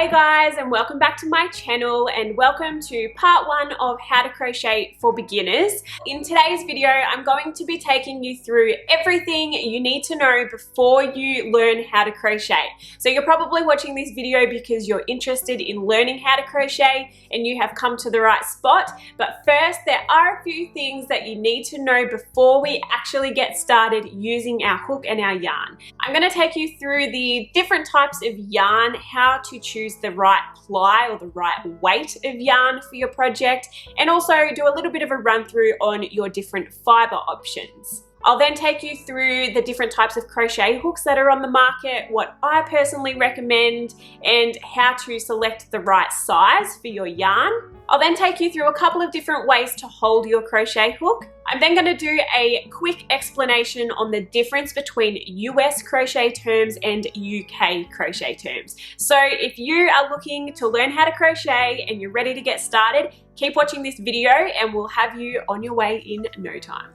Hey guys, and welcome back to my channel and welcome to part 1 of how to crochet for beginners. In today's video, I'm going to be taking you through everything you need to know before you learn how to crochet. So you're probably watching this video because you're interested in learning how to crochet and you have come to the right spot. But first, there are a few things that you need to know before we actually get started using our hook and our yarn. I'm going to take you through the different types of yarn, how to choose the right ply or the right weight of yarn for your project, and also do a little bit of a run through on your different fiber options. I'll then take you through the different types of crochet hooks that are on the market, what I personally recommend, and how to select the right size for your yarn. I'll then take you through a couple of different ways to hold your crochet hook. I'm then going to do a quick explanation on the difference between US crochet terms and UK crochet terms. So if you are looking to learn how to crochet and you're ready to get started, keep watching this video and we'll have you on your way in no time.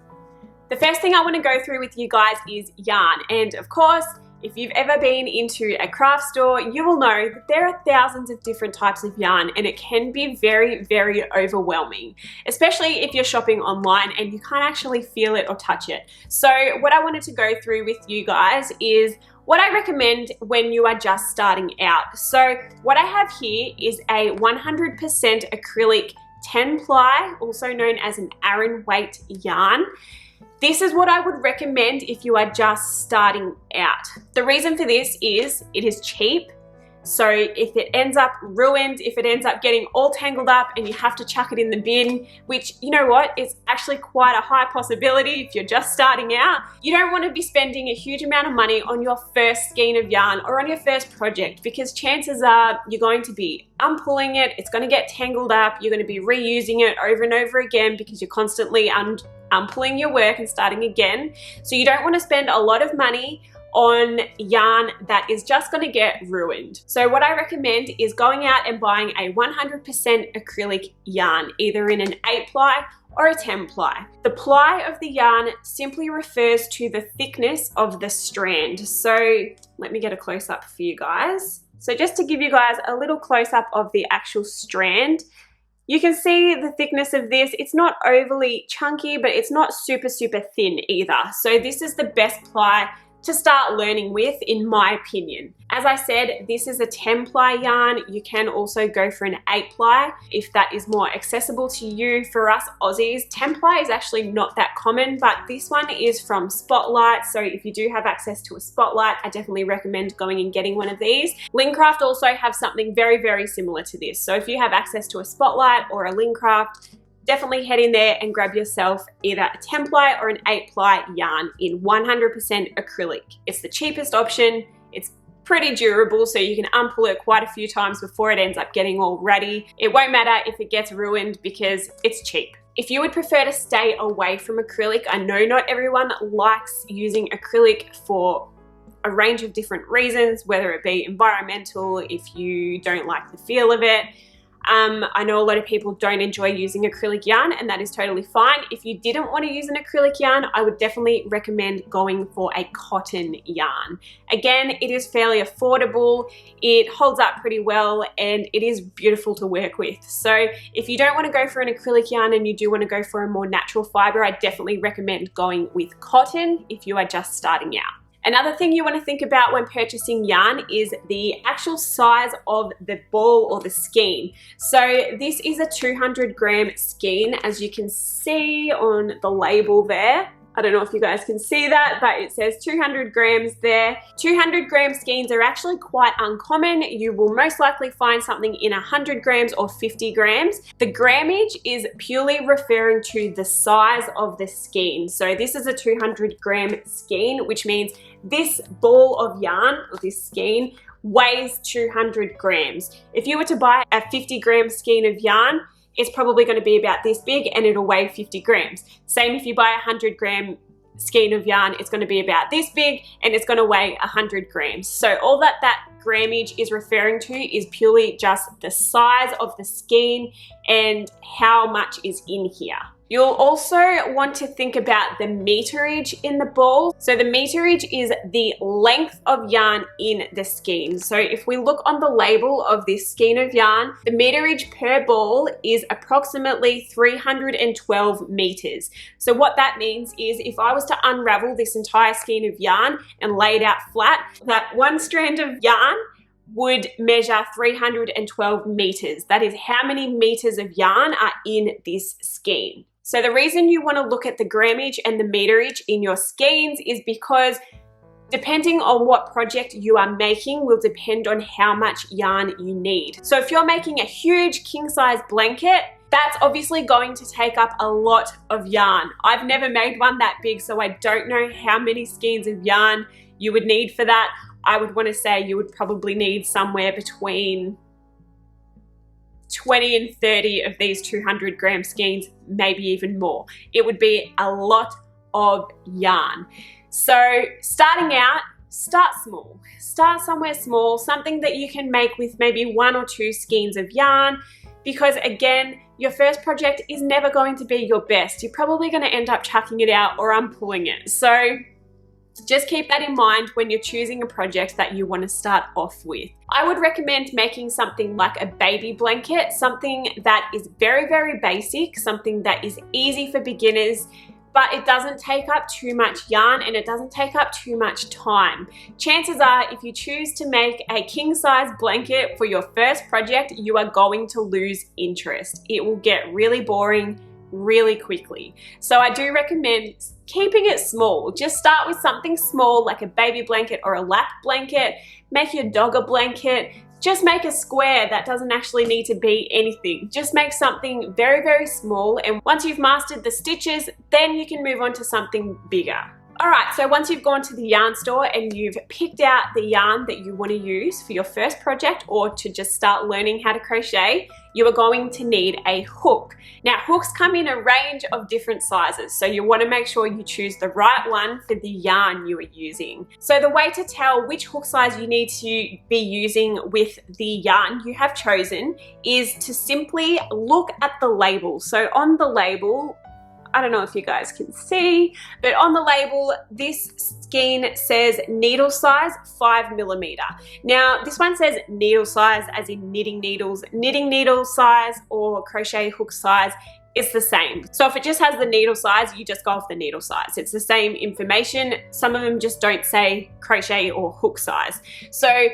The first thing I want to go through with you guys is yarn, and of course, if you've ever been into a craft store, you will know that there are thousands of different types of yarn and it can be very, very overwhelming, especially if you're shopping online and you can't actually feel it or touch it. So what I wanted to go through with you guys is what I recommend when you are just starting out. So what I have here is a 100% acrylic 10 ply, also known as an Aran weight yarn. This is what I would recommend if you are just starting out. The reason for this is it is cheap. So if it ends up ruined, if it ends up getting all tangled up and you have to chuck it in the bin, which, you know what, is actually quite a high possibility if you're just starting out, you don't want to be spending a huge amount of money on your first skein of yarn or on your first project, because chances are you're going to be unpulling it, it's going to get tangled up, you're going to be reusing it over and over again because you're constantly unpulling your work and starting again. So you don't want to spend a lot of money on yarn that is just going to get ruined. So what I recommend is going out and buying a 100% acrylic yarn, either in an 8 ply or a 10 ply. The ply of the yarn simply refers to the thickness of the strand. So let me get a close up for you guys. So just to give you guys a little close up of the actual strand, you can see the thickness of this. It's not overly chunky, but it's not super, super thin either. So this is the best ply to start learning with, in my opinion. As I said, this is a 10 ply yarn. You can also go for an 8 ply if that is more accessible to you. For us Aussies, 10 ply is actually not that common, but this one is from Spotlight. So if you do have access to a Spotlight, I definitely recommend going and getting one of these. Lincraft also have something very, very similar to this. So if you have access to a Spotlight or a Lincraft, definitely head in there and grab yourself either a 10 ply or an 8 ply yarn in 100% acrylic. It's the cheapest option. It's pretty durable, so you can unpull it quite a few times before it ends up getting all ruddy. It won't matter if it gets ruined because it's cheap. If you would prefer to stay away from acrylic, I know not everyone likes using acrylic for a range of different reasons, whether it be environmental, if you don't like the feel of it. I know a lot of people don't enjoy using acrylic yarn, and that is totally fine. If you didn't want to use an acrylic yarn, I would definitely recommend going for a cotton yarn. Again, it is fairly affordable, it holds up pretty well, and it is beautiful to work with. So if you don't want to go for an acrylic yarn and you do want to go for a more natural fiber, I definitely recommend going with cotton if you are just starting out. Another thing you want to think about when purchasing yarn is the actual size of the ball or the skein. So this is a 200 gram skein, as you can see on the label there. I don't know if you guys can see that, but it says 200 grams there. 200 gram skeins are actually quite uncommon. You will most likely find something in 100 grams or 50 grams. The grammage is purely referring to the size of the skein. So this is a 200 gram skein, which means this ball of yarn, or this skein, weighs 200 grams. If you were to buy a 50 gram skein of yarn, it's probably going to be about this big and it'll weigh 50 grams. Same if you buy a 100 gram skein of yarn, it's going to be about this big and it's going to weigh 100 grams. So all that grammage is referring to is purely just the size of the skein and how much is in here. You'll also want to think about the meterage in the ball. So the meterage is the length of yarn in the skein. So if we look on the label of this skein of yarn, the meterage per ball is approximately 312 meters. So what that means is if I was to unravel this entire skein of yarn and lay it out flat, that one strand of yarn would measure 312 meters. That is how many meters of yarn are in this skein. So the reason you want to look at the grammage and the meterage in your skeins is because depending on what project you are making will depend on how much yarn you need. So if you're making a huge king size blanket, that's obviously going to take up a lot of yarn. I've never made one that big, so I don't know how many skeins of yarn you would need for that. I would want to say you would probably need somewhere between 20 and 30 of these 200 gram skeins, maybe even more. It would be a lot of yarn. So starting out, start small. Start somewhere small, something that you can make with maybe 1 or 2 skeins of yarn, because again, your first project is never going to be your best. You're probably going to end up chucking it out or unpulling it. So just keep that in mind when you're choosing a project that you want to start off with. I would recommend making something like a baby blanket, something that is very, very basic, something that is easy for beginners, but it doesn't take up too much yarn and it doesn't take up too much time. Chances are if you choose to make a king size blanket for your first project, you are going to lose interest. It will get really boring really quickly. So I do recommend keeping it small. Just start with something small like a baby blanket or a lap blanket. Make your dog a blanket. Just make a square that doesn't actually need to be anything. Just make something very, very small, and once you've mastered the stitches, then you can move on to something bigger. Alright, so once you've gone to the yarn store and you've picked out the yarn that you want to use for your first project or to just start learning how to crochet, you are going to need a hook. Now, hooks come in a range of different sizes, so you want to make sure you choose the right one for the yarn you are using. So the way to tell which hook size you need to be using with the yarn you have chosen is to simply look at the label. So on the label, I don't know if you guys can see, but on the label, this skein says needle size 5mm. Now, this one says needle size as in knitting needles. Knitting needle size or crochet hook size, it's the same. So if it just has the needle size, you just go off the needle size. It's the same information. Some of them just don't say crochet or hook size. So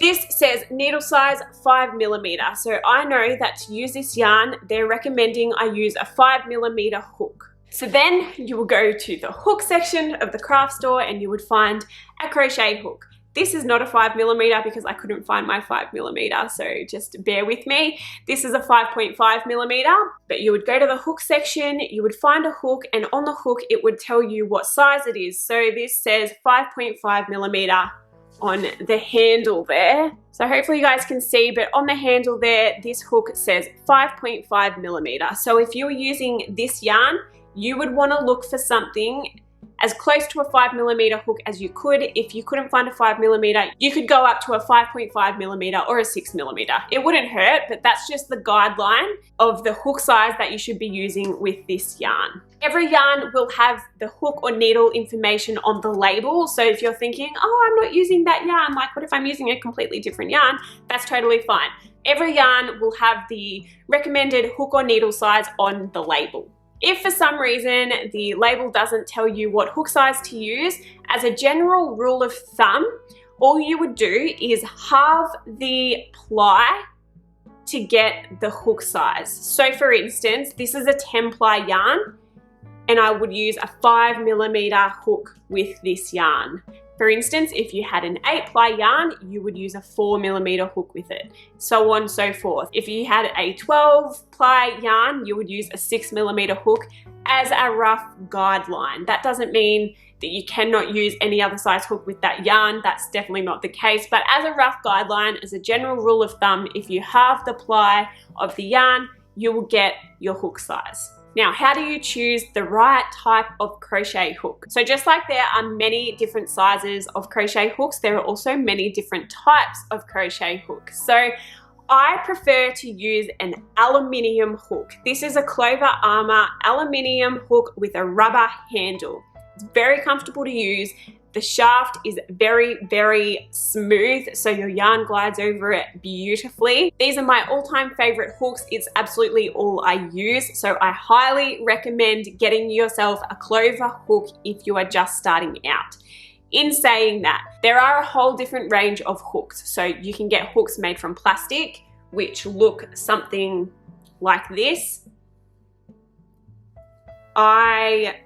this says needle size 5mm. So I know that to use this yarn, they're recommending I use a 5mm hook. So then you will go to the hook section of the craft store and you would find a crochet hook. This is not a 5mm because I couldn't find my 5mm, so just bear with me. This is a 5.5mm, but you would go to the hook section, you would find a hook, and on the hook it would tell you what size it is. So this says 5.5mm on the handle there. So hopefully you guys can see, but on the handle there, this hook says 5.5mm. So if you were using this yarn, you would want to look for something as close to a 5mm hook as you could. If you couldn't find a 5mm, you could go up to a 5.5mm or a 6mm. It wouldn't hurt, but that's just the guideline of the hook size that you should be using with this yarn. Every yarn will have the hook or needle information on the label. So if you're thinking, oh, I'm not using that yarn, like what if I'm using a completely different yarn? That's totally fine. Every yarn will have the recommended hook or needle size on the label. If for some reason the label doesn't tell you what hook size to use, as a general rule of thumb, all you would do is halve the ply to get the hook size. So for instance, this is a 10 ply yarn and I would use a 5mm hook with this yarn. For instance, if you had an 8 ply yarn, you would use a 4mm hook with it, so on and so forth. If you had a 12 ply yarn, you would use a 6mm hook as a rough guideline. That doesn't mean that you cannot use any other size hook with that yarn. That's definitely not the case, but as a rough guideline, as a general rule of thumb, if you halve the ply of the yarn, you will get your hook size. Now, how do you choose the right type of crochet hook? So just like there are many different sizes of crochet hooks, there are also many different types of crochet hooks. So I prefer to use an aluminium hook. This is a Clover Armour aluminium hook with a rubber handle. It's very comfortable to use. The shaft is very, very smooth, so your yarn glides over it beautifully. These are my all-time favorite hooks. It's absolutely all I use, so I highly recommend getting yourself a Clover hook if you are just starting out. In saying that, there are a whole different range of hooks. So you can get hooks made from plastic, which look something like this. I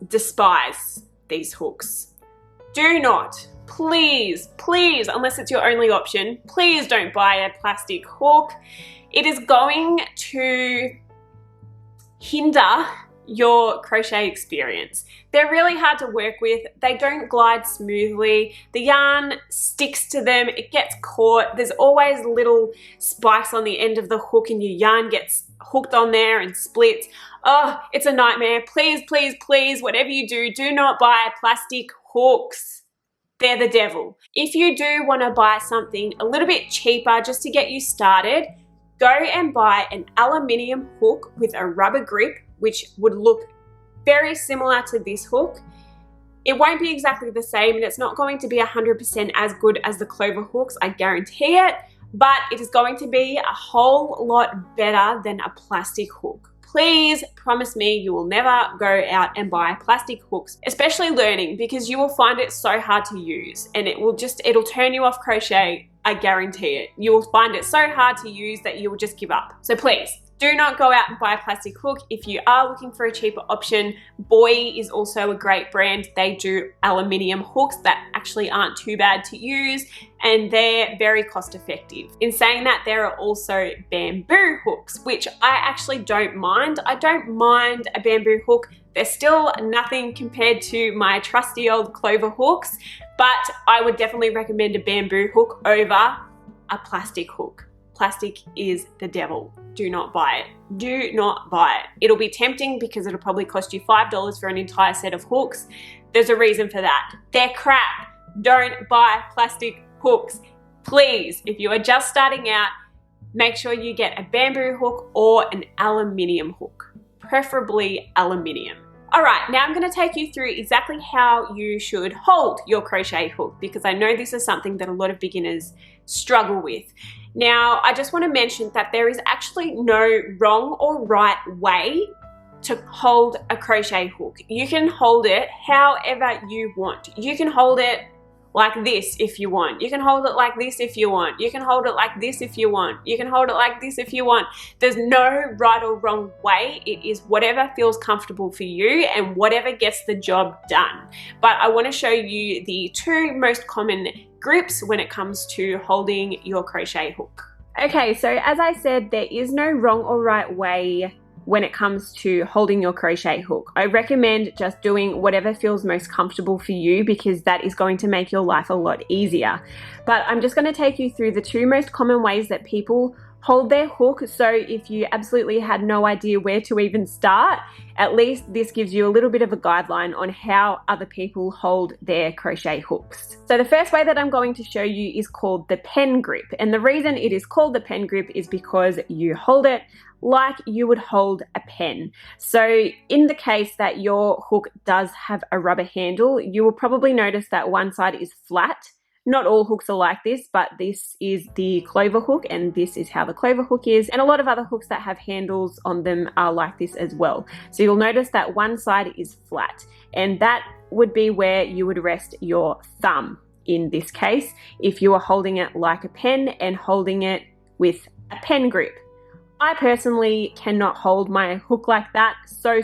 despise these hooks. Do not, please, please, unless it's your only option, please don't buy a plastic hook. It is going to hinder your crochet experience. They're really hard to work with. They don't glide smoothly. The yarn sticks to them. It gets caught. There's always little spikes on the end of the hook and your yarn gets hooked on there and splits. Oh, it's a nightmare. Please, please, please, whatever you do, do not buy plastic hooks. They're the devil. If you do want to buy something a little bit cheaper just to get you started, go and buy an aluminium hook with a rubber grip, which would look very similar to this hook. It won't be exactly the same, and it's not going to be 100% as good as the Clover hooks, I guarantee it, but it is going to be a whole lot better than a plastic hook. Please promise me you will never go out and buy plastic hooks, especially learning, because you will find it so hard to use and it'll turn you off crochet. I guarantee it. You will find it so hard to use that you will just give up. So please, do not go out and buy a plastic hook. If you are looking for a cheaper option, Boy is also a great brand. They do aluminium hooks that actually aren't too bad to use, and they're very cost effective. In saying that, there are also bamboo hooks, which I actually don't mind. I don't mind a bamboo hook. They're still nothing compared to my trusty old Clover hooks, but I would definitely recommend a bamboo hook over a plastic hook. Plastic is the devil. Do not buy it. Do not buy it. It'll be tempting because it'll probably cost you $5 for an entire set of hooks. There's a reason for that. They're crap. Don't buy plastic hooks. Please, if you are just starting out, make sure you get a bamboo hook or an aluminium hook, preferably aluminium. All right, now I'm going to take you through exactly how you should hold your crochet hook, because I know this is something that a lot of beginners struggle with. Now, I just want to mention that there is actually no wrong or right way to hold a crochet hook. You can hold it however you want. You can hold it like this if you want. You can hold it like this if you want. You can hold it like this if you want. You can hold it like this if you want. There's no right or wrong way. It is whatever feels comfortable for you and whatever gets the job done. But I want to show you the two most common grips when it comes to holding your crochet hook. Okay, so as I said, there is no wrong or right way when it comes to holding your crochet hook. I recommend just doing whatever feels most comfortable for you, because that is going to make your life a lot easier. But I'm just going to take you through the two most common ways that people hold their hook. So if you absolutely had no idea where to even start, at least this gives you a little bit of a guideline on how other people hold their crochet hooks. So the first way that I'm going to show you is called the pen grip. And the reason it is called the pen grip is because you hold it like you would hold a pen. So in the case that your hook does have a rubber handle, you will probably notice that one side is flat. Not all hooks are like this, but this is the Clover hook, and this is how the Clover hook is. And a lot of other hooks that have handles on them are like this as well. So you'll notice that one side is flat, and that would be where you would rest your thumb in this case, if you are holding it like a pen and holding it with a pen grip. I personally cannot hold my hook like that. So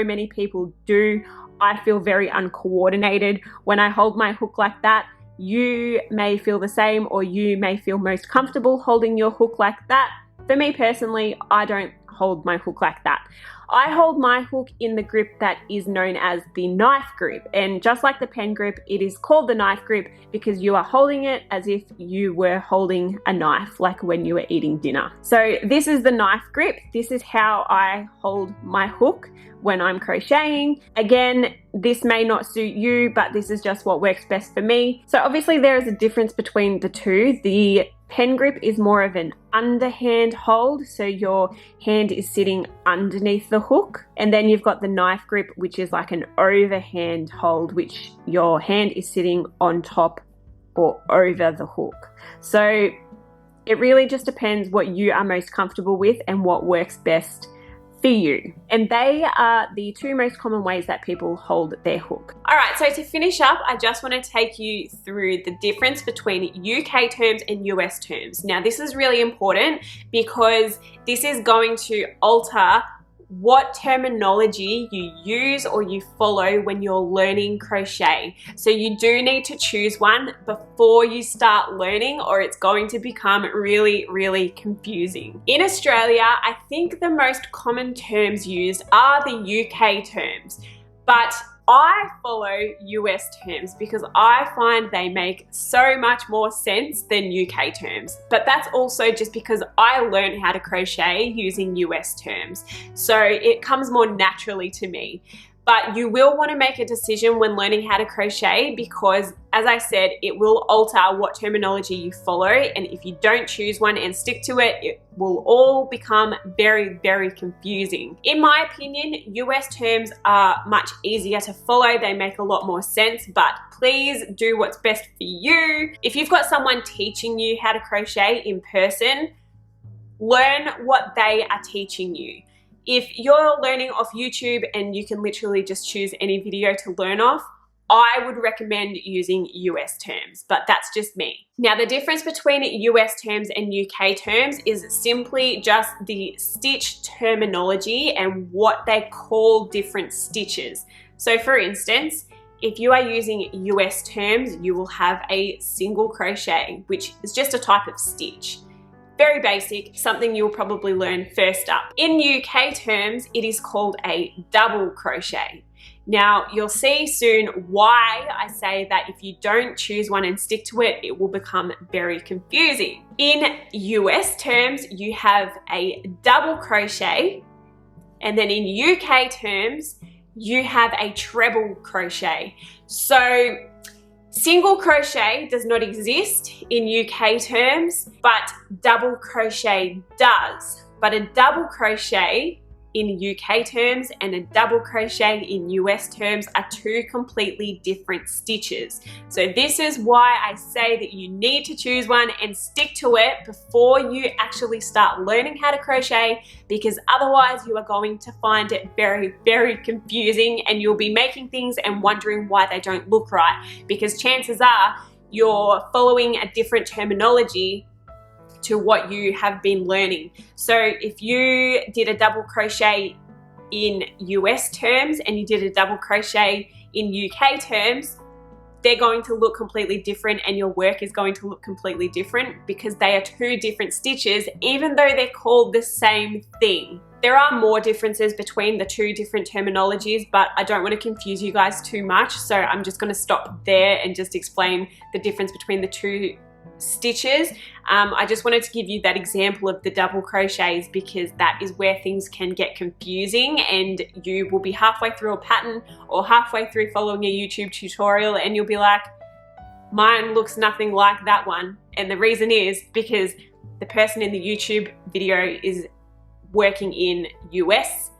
many people do. I feel very uncoordinated when I hold my hook like that. You may feel the same, or you may feel most comfortable holding your hook like that. For me personally, I don't hold my hook like that. I hold my hook in the grip that is known as the knife grip, and just like the pen grip, it is called the knife grip because you are holding it as if you were holding a knife, like when you were eating dinner. So this is the knife grip. This is how I hold my hook when I'm crocheting. Again, this may not suit you, but this is just what works best for me. So obviously there is a difference between the two. The Pen grip is more of an underhand hold, so your hand is sitting underneath the hook. And then you've got the knife grip, which is like an overhand hold, which your hand is sitting on top or over the hook. So it really just depends what you are most comfortable with and what works best for you. And they are the two most common ways that people hold their hook. All right, so to finish up, I just want to take you through the difference between UK terms and US terms. Now, this is really important because this is going to alter what terminology you use or you follow when you're learning crochet. So you do need to choose one before you start learning, or it's going to become really, really confusing. In Australia, I think the most common terms used are the UK terms, but I follow US terms because I find they make so much more sense than UK terms. But that's also just because I learned how to crochet using US terms. So it comes more naturally to me. But you will want to make a decision when learning how to crochet because, as I said, it will alter what terminology you follow. And if you don't choose one and stick to it, it will all become very, very confusing. In my opinion, US terms are much easier to follow. They make a lot more sense, but please do what's best for you. If you've got someone teaching you how to crochet in person, learn what they are teaching you. If you're learning off YouTube and you can literally just choose any video to learn off, I would recommend using US terms, but that's just me. Now, the difference between US terms and UK terms is simply just the stitch terminology and what they call different stitches. So for instance, if you are using US terms, you will have a single crochet, which is just a type of stitch. Very basic, something you'll probably learn first up. In UK terms, it is called a double crochet. Now, you'll see soon why I say that if you don't choose one and stick to it, it will become very confusing. In US terms, you have a double crochet, and then in UK terms, you have a treble crochet. So single crochet does not exist in UK terms, but double crochet does. But a double crochet in UK terms and a double crochet in US terms are two completely different stitches. So this is why I say that you need to choose one and stick to it before you actually start learning how to crochet, because otherwise you are going to find it very, very confusing and you'll be making things and wondering why they don't look right, because chances are you're following a different terminology to what you have been learning. So if you did a double crochet in US terms and you did a double crochet in UK terms, they're going to look completely different and your work is going to look completely different because they are two different stitches, even though they're called the same thing. There are more differences between the two different terminologies, but I don't want to confuse you guys too much, so I'm just going to stop there and just explain the difference between the two stitches. I just wanted to give you that example of the double crochets because that is where things can get confusing and you will be halfway through a pattern or halfway through following a YouTube tutorial and you'll be like, mine looks nothing like that one. And the reason is because the person in the YouTube video is working in US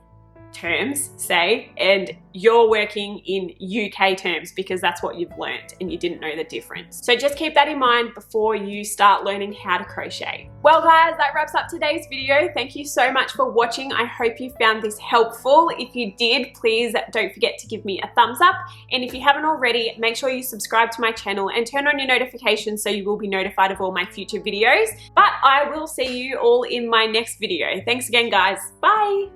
terms, say, and you're working in UK terms because that's what you've learned and you didn't know the difference. So just keep that in mind before you start learning how to crochet. Well guys, that wraps up today's video. Thank you so much for watching. I hope you found this helpful. If you did, please don't forget to give me a thumbs up. And if you haven't already, make sure you subscribe to my channel and turn on your notifications so you will be notified of all my future videos. But I will see you all in my next video. Thanks again, guys. Bye.